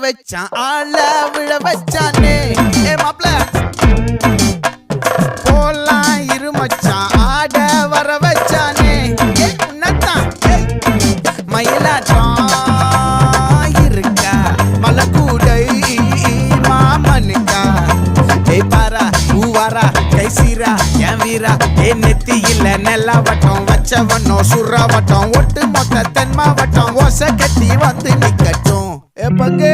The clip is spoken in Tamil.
வச்சான் ஆள விழ வச்சானே ஏ மாப்ள போலாம் இருமச்சான் ஆட வர வச்சானே ஏ உன்னதான் மயிலாட்டம் இருக்கா மலக்கூடை மாமனுக்கா ஏ பாரா ஊவாரா கைசீரா என் வீரா ஏ நெத்தி இல்ல நெல்லாவட்டம் வச்சவனும் சுறாவட்டம் ஒட்டு மொத்த தென் மாவட்டம் ஓசை கட்டி வந்து நிக்கட்டும் ஏ பங்கே